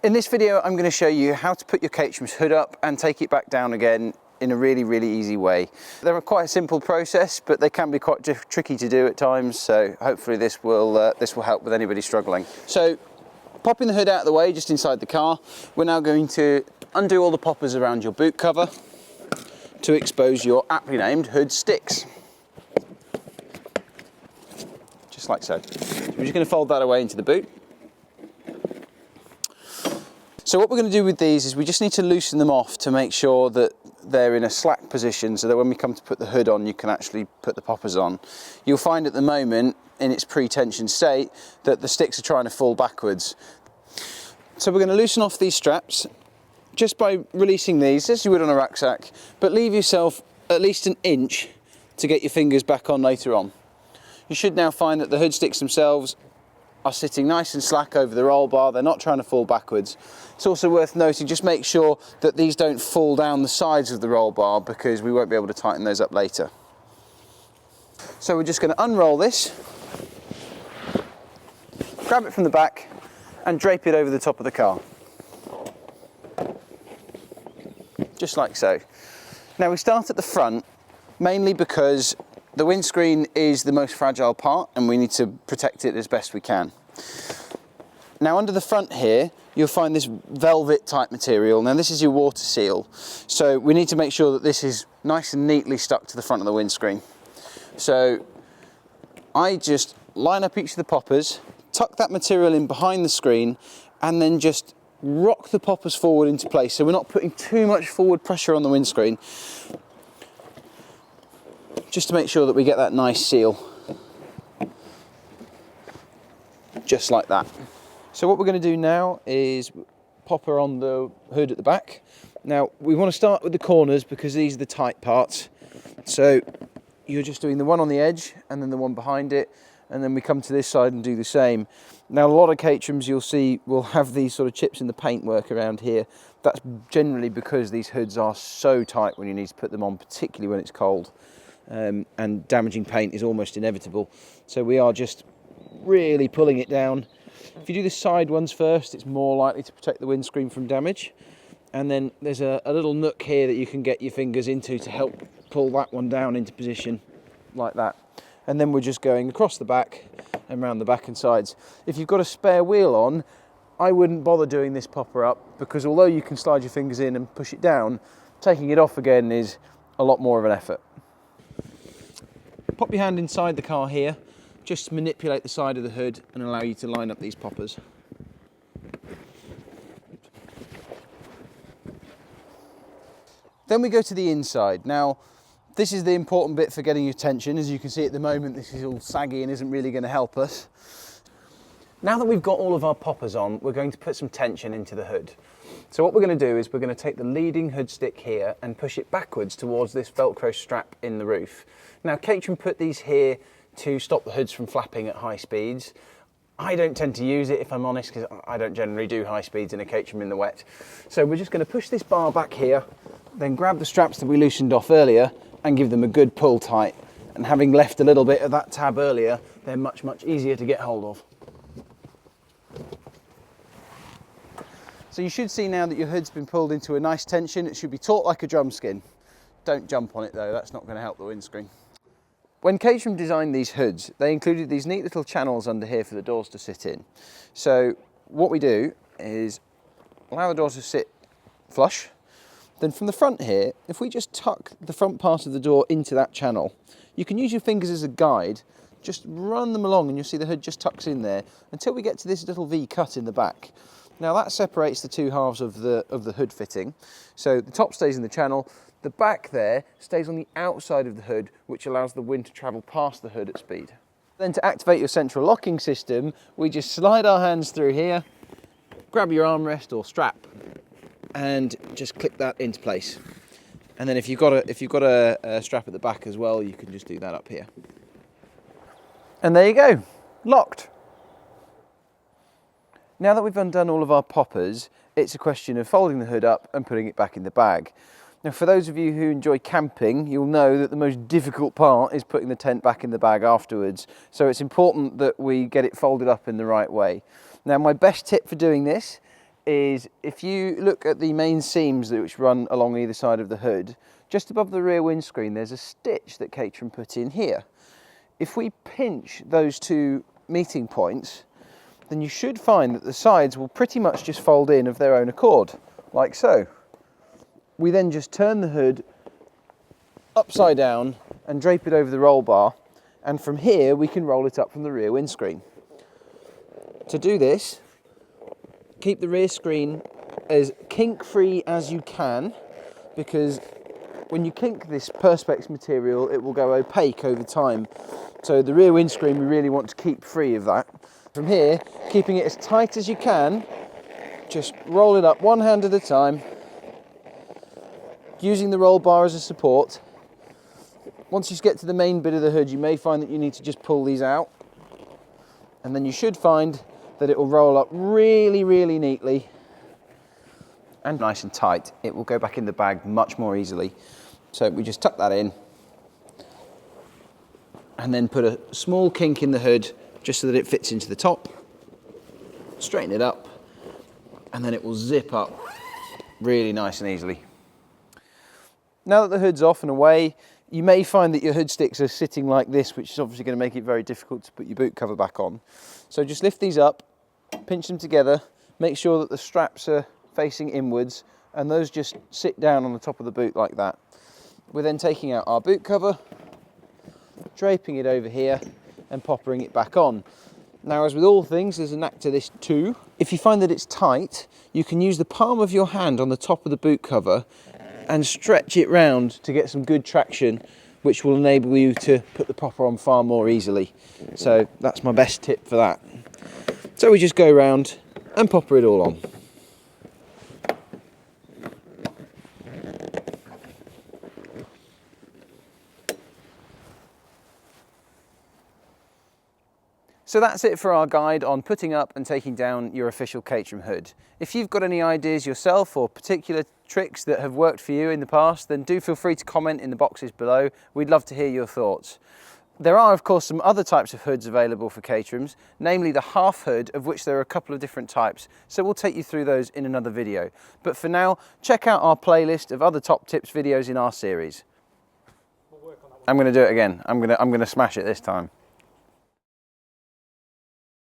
In this video, I'm going to show you how to put your Caterham's hood up and take it back down again in a really, really easy way. They're quite a simple process, but they can be quite tricky to do at times, so hopefully this will help with anybody struggling. So, popping the hood out of the way just inside the car, we're now going to undo all the poppers around your boot cover to expose your aptly named Hoodsticks. Just like so. We're just going to fold that away into the boot. So what we're going to do with these is we just need to loosen them off to make sure that they're in a slack position so that when we come to put the hood on, you can actually put the poppers on. You'll find at the moment, in its pre-tension state, that the sticks are trying to fall backwards. So we're going to loosen off these straps just by releasing these, as you would on a rucksack, but leave yourself at least an inch to get your fingers back on later on. You should now find that the hood sticks themselves are sitting nice and slack over the roll bar, they're not trying to fall backwards. It's also worth noting, just make sure that these don't fall down the sides of the roll bar because we won't be able to tighten those up later. So we're just going to unroll this, grab it from the back and drape it over the top of the car. Just like so. Now we start at the front, mainly because the windscreen is the most fragile part and we need to protect it as best we can. Now under the front here, you'll find this velvet type material. Now this is your water seal. So we need to make sure that this is nice and neatly stuck to the front of the windscreen. So I just line up each of the poppers, tuck that material in behind the screen, and then just rock the poppers forward into place. So we're not putting too much forward pressure on the windscreen, just to make sure that we get that nice seal. Just like that. So what we're going to do now is popper on the hood at the back. Now we want to start with the corners because these are the tight parts. So you're just doing the one on the edge and then the one behind it, and then we come to this side and do the same. Now a lot of Caterhams you'll see will have these sort of chips in the paintwork around here. That's generally because these hoods are so tight when you need to put them on, particularly when it's cold. And damaging paint is almost inevitable. So we are just really pulling it down. If you do the side ones first, it's more likely to protect the windscreen from damage. And then there's a little nook here that you can get your fingers into to help pull that one down into position like that. And then we're just going across the back and round the back and sides. If you've got a spare wheel on, I wouldn't bother doing this popper up because although you can slide your fingers in and push it down, taking it off again is a lot more of an effort. Pop your hand inside the car here, just to manipulate the side of the hood and allow you to line up these poppers. Then we go to the inside. Now, this is the important bit for getting your tension. As you can see at the moment, this is all saggy and isn't really going to help us. Now that we've got all of our poppers on, we're going to put some tension into the hood. So what we're going to do is we're going to take the leading hood stick here and push it backwards towards this Velcro strap in the roof. Now Caterham put these here to stop the hoods from flapping at high speeds. I don't tend to use it if I'm honest because I don't generally do high speeds in a Caterham in the wet. So we're just going to push this bar back here, then grab the straps that we loosened off earlier and give them a good pull tight. And having left a little bit of that tab earlier, they're much, much easier to get hold of. So you should see now that your hood's been pulled into a nice tension. It should be taut like a drum skin. Don't jump on it though, that's not going to help the windscreen. When Caterham designed these hoods, they included these neat little channels under here for the doors to sit in. So what we do is allow the door to sit flush. Then from the front here, if we just tuck the front part of the door into that channel, you can use your fingers as a guide, just run them along and you'll see the hood just tucks in there until we get to this little V cut in the back. Now that separates the two halves of the hood fitting. So the top stays in the channel, the back there stays on the outside of the hood, which allows the wind to travel past the hood at speed. Then to activate your central locking system, we just slide our hands through here, grab your armrest or strap, and just click that into place. And then if you've got a strap at the back as well, you can just do that up here. And there you go, locked. Now that we've undone all of our poppers, it's a question of folding the hood up and putting it back in the bag. Now for those of you who enjoy camping, you'll know that the most difficult part is putting the tent back in the bag afterwards. So it's important that we get it folded up in the right way. Now my best tip for doing this is if you look at the main seams which run along either side of the hood, just above the rear windscreen there's a stitch that Caterham put in here. If we pinch those two meeting points, then you should find that the sides will pretty much just fold in of their own accord, like so. We then just turn the hood upside down and drape it over the roll bar, and from here we can roll it up from the rear windscreen. To do this, keep the rear screen as kink-free as you can, because when you kink this Perspex material it will go opaque over time. So the rear windscreen we really want to keep free of that. From here, keeping it as tight as you can, just roll it up one hand at a time, using the roll bar as a support. Once you get to the main bit of the hood, you may find that you need to just pull these out, and then you should find that it will roll up really, really neatly and nice and tight. It will go back in the bag much more easily. So we just tuck that in and then put a small kink in the hood just so that it fits into the top. Straighten it up and then it will zip up really nice and easily. Now that the hood's off and away, you may find that your hood sticks are sitting like this, which is obviously going to make it very difficult to put your boot cover back on. So just lift these up, pinch them together, make sure that the straps are facing inwards, and those just sit down on the top of the boot like that. We're then taking out our boot cover, draping it over here, and poppering it back on. Now, as with all things, there's a knack to this too. If you find that it's tight, you can use the palm of your hand on the top of the boot cover and stretch it round to get some good traction, which will enable you to put the popper on far more easily. So that's my best tip for that. So we just go round and popper it all on. So that's it for our guide on putting up and taking down your official Caterham hood. If you've got any ideas yourself or particular tricks that have worked for you in the past, then do feel free to comment in the boxes below. We'd love to hear your thoughts. There are of course some other types of hoods available for Caterhams, namely the half hood, of which there are a couple of different types, so we'll take you through those in another video. But for now, check out our playlist of other top tips videos in our series. I'm going to do it again. I'm going to smash it this time.